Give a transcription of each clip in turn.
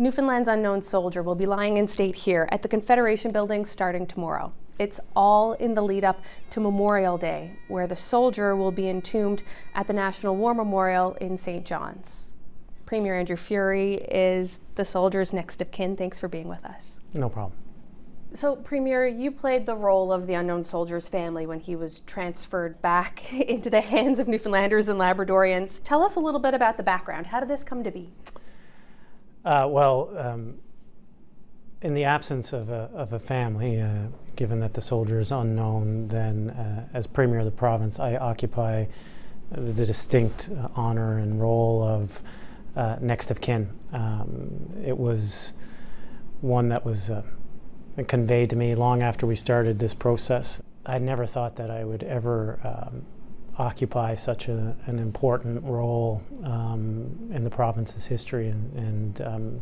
Newfoundland's unknown soldier will be lying in state here at the Confederation Building starting tomorrow. It's all in the lead up to Memorial Day, where the soldier will be entombed at the National War Memorial in St. John's. Premier Andrew Furey is the soldier's next of kin. Thanks for being with us. No problem. So, Premier, you played the role of the unknown soldier's family when he was transferred back into the hands of Newfoundlanders and Labradorians. Tell us a little bit about the background. How did this come to be? In the absence of a family, given that the soldier is unknown, then as Premier of the province, I occupy the distinct honor and role of next of kin. It was one that was conveyed to me long after we started this process. I never thought that I would ever occupy such an important role in the province's history, and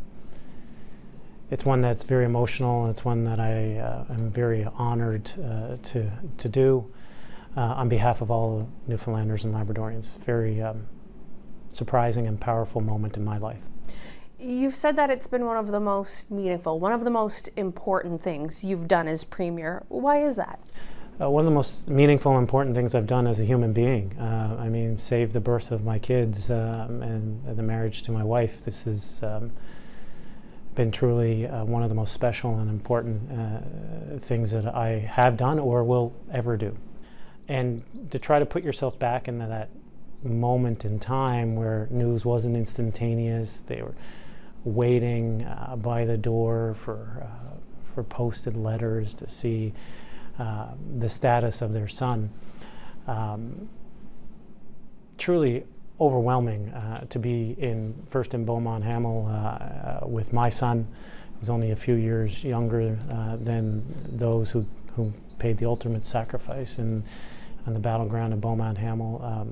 it's one that's very emotional. It's one that I am very honored to do on behalf of all Newfoundlanders and Labradorians. Very surprising and powerful moment in my life. You've said that it's been one of the most meaningful, one of the most important things you've done as Premier. Why is that? One of the most meaningful and important things I've done as a human being. Save the birth of my kids and the marriage to my wife. This has been truly one of the most special and important things that I have done or will ever do. And to try to put yourself back into that moment in time where news wasn't instantaneous, they were waiting by the door for posted letters to see the status of their son. Truly overwhelming to be first in Beaumont Hamel with my son, who's only a few years younger than those who paid the ultimate sacrifice on the battleground of Beaumont Hamel.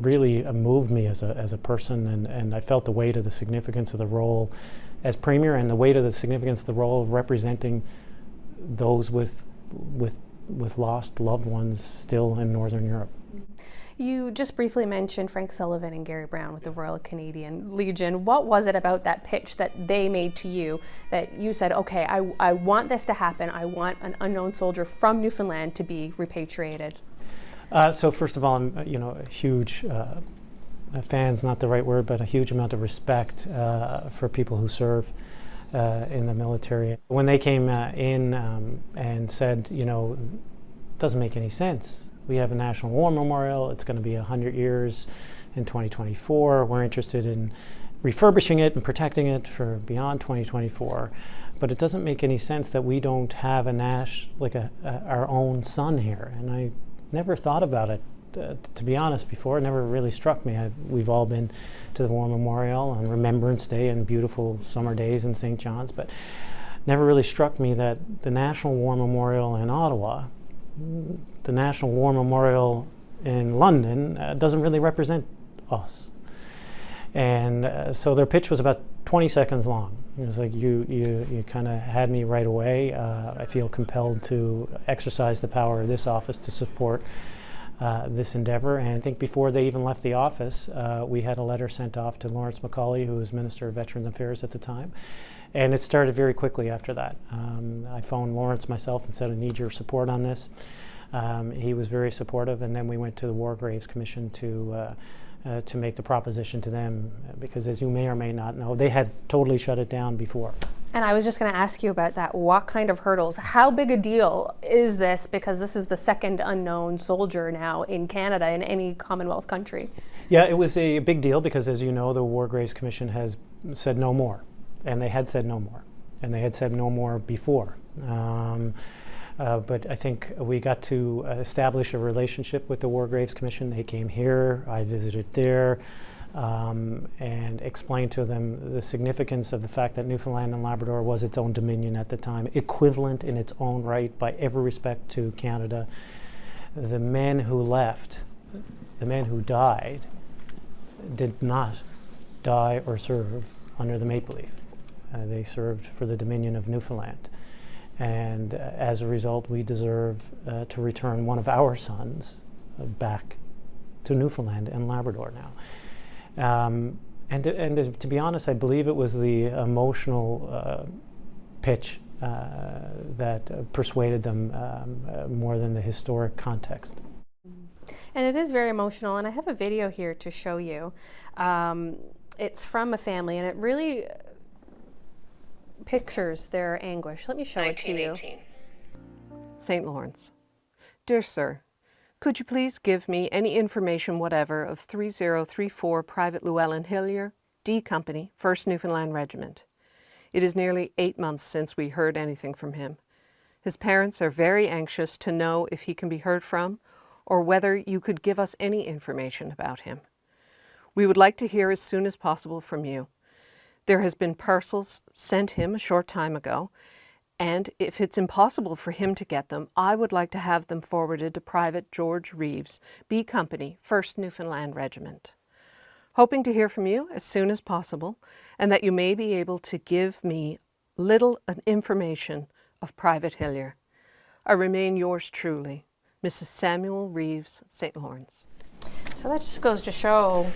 Really moved me as a person, and I felt the weight of the significance of the role as Premier and the weight of the significance of the role of representing those with lost loved ones still in Northern Europe. You just briefly mentioned Frank Sullivan and Gary Brown with the Royal Canadian Legion. What was it about that pitch that they made to you that you said, okay, I want this to happen. I want an unknown soldier from Newfoundland to be repatriated? So first of all, I'm a huge fan's not the right word, but a huge amount of respect for people who serve in the military. When they came in and said, it doesn't make any sense. We have a National War Memorial. It's going to be 100 years in 2024. We're interested in refurbishing it and protecting it for beyond 2024. But it doesn't make any sense that we don't have our own son here. And I never thought about it, to be honest, before. It never really struck me. We've all been to the War Memorial on Remembrance Day and beautiful summer days in St. John's, but never really struck me that the National War Memorial in Ottawa, the National War Memorial in London, doesn't really represent us. And so their pitch was about 20 seconds long. It was like you kind of had me right away. I feel compelled to exercise the power of this office to support this endeavor. And I think before they even left the office, we had a letter sent off to Lawrence Macaulay, who was Minister of Veterans Affairs at the time. And it started very quickly after that. I phoned Lawrence myself and said, I need your support on this. He was very supportive, and then we went to the War Graves Commission to make the proposition to them, because as you may or may not know, they had totally shut it down before. And I was just going to ask you about that. What kind of hurdles? How big a deal is this? Because this is the second unknown soldier now in Canada, in any Commonwealth country. Yeah, it was a big deal because, as you know, the War Graves Commission has said no more. And they had said no more. And they had said no more before. But I think we got to establish a relationship with the War Graves Commission. They came here, I visited there, and explained to them the significance of the fact that Newfoundland and Labrador was its own dominion at the time, equivalent in its own right by every respect to Canada. The men who left, the men who died, did not die or serve under the Maple Leaf. They served for the Dominion of Newfoundland. And as a result, we deserve to return one of our sons back to Newfoundland and Labrador now. to be honest, I believe it was the emotional pitch that persuaded them more than the historic context. And it is very emotional, and I have a video here to show you. It's from a family, and it really pictures their anguish. Let me show it to you. St. Lawrence. Dear Sir, could you please give me any information whatever of 3034 Private Llewellyn Hillier, D Company, 1st Newfoundland Regiment? It is nearly 8 months since we heard anything from him. His parents are very anxious to know if he can be heard from, or whether you could give us any information about him. We would like to hear as soon as possible from you. There has been parcels sent him a short time ago, and if it's impossible for him to get them, I would like to have them forwarded to Private George Reeves, B Company, 1st Newfoundland Regiment. Hoping to hear from you as soon as possible, and that you may be able to give me little information of Private Hillier. I remain yours truly, Mrs. Samuel Reeves, St. Lawrence. So that just goes to show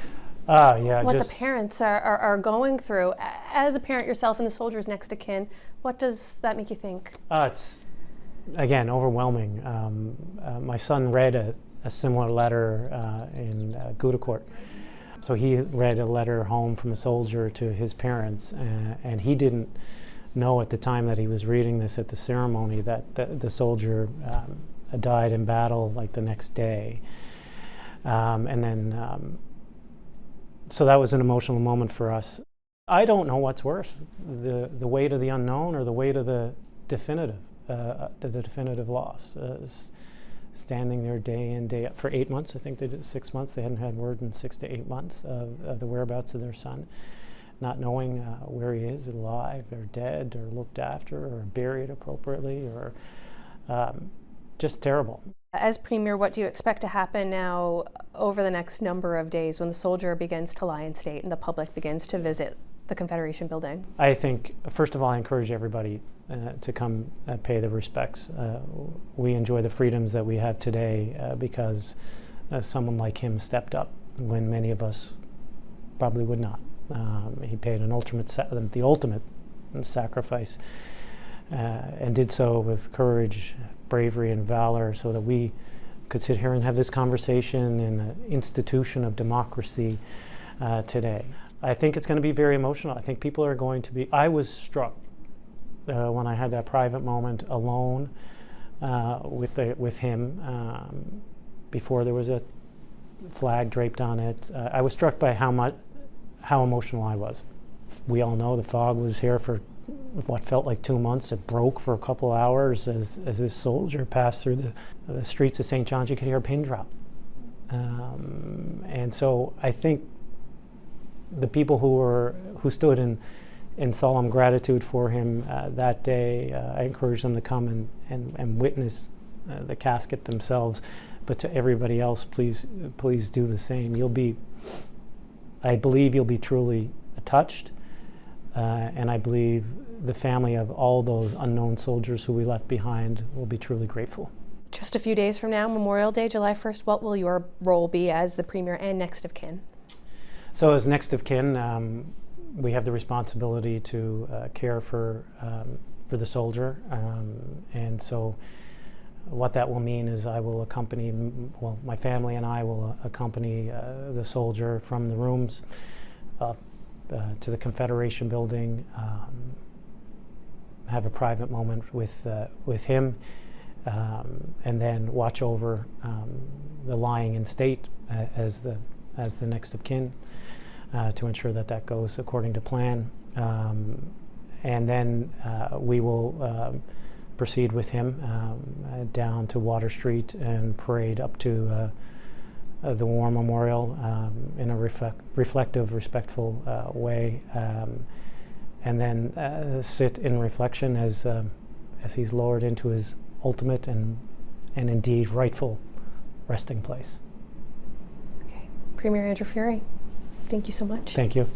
Yeah, what the parents are going through. As a parent yourself and the soldier's next of kin, what does that make you think? It's, again, overwhelming. My son read a similar letter in Gouda. So he read a letter home from a soldier to his parents, and he didn't know at the time that he was reading this at the ceremony that the soldier died in battle like the next day. And then, so that was an emotional moment for us. I don't know what's worse, the weight of the unknown or the weight of the definitive loss. Standing there day in, day out for 8 months. I think they did 6 months. They hadn't had word in 6 to 8 months of the whereabouts of their son, not knowing where he is, alive or dead or looked after or buried appropriately, or just terrible. As Premier, what do you expect to happen now over the next number of days when the soldier begins to lie in state and the public begins to visit the Confederation building? I think, first of all, I encourage everybody to come pay the respects. We enjoy the freedoms that we have today because someone like him stepped up when many of us probably would not. He paid the ultimate sacrifice and did so with courage, bravery, and valor so that we could sit here and have this conversation in the institution of democracy today. I think it's going to be very emotional. I think people are going to be... I was struck when I had that private moment alone with him before there was a flag draped on it. I was struck by how emotional I was. We all know the fog was here for what felt like 2 months. It broke for a couple hours as this soldier passed through the streets of St. John's. You could hear a pin drop. And so I think the people who stood in solemn gratitude for him that day, I encourage them to come and witness the casket themselves. But to everybody else, please do the same. I believe you'll be truly touched, and I believe the family of all those unknown soldiers who we left behind will be truly grateful. Just a few days from now, Memorial Day, July 1st, what will your role be as the Premier and next of kin? So as next of kin, we have the responsibility to care for the soldier, and so what that will mean is I will accompany, my family and I will accompany the soldier from the rooms up to the Confederation building, have a private moment with him, and then watch over the lying in state as the next of kin to ensure that goes according to plan. And then we will proceed with him down to Water Street and parade up to the War Memorial in a reflective, respectful way, and then sit in reflection as he's lowered into his ultimate and indeed rightful resting place. Okay. Premier Andrew Furey, thank you so much. Thank you.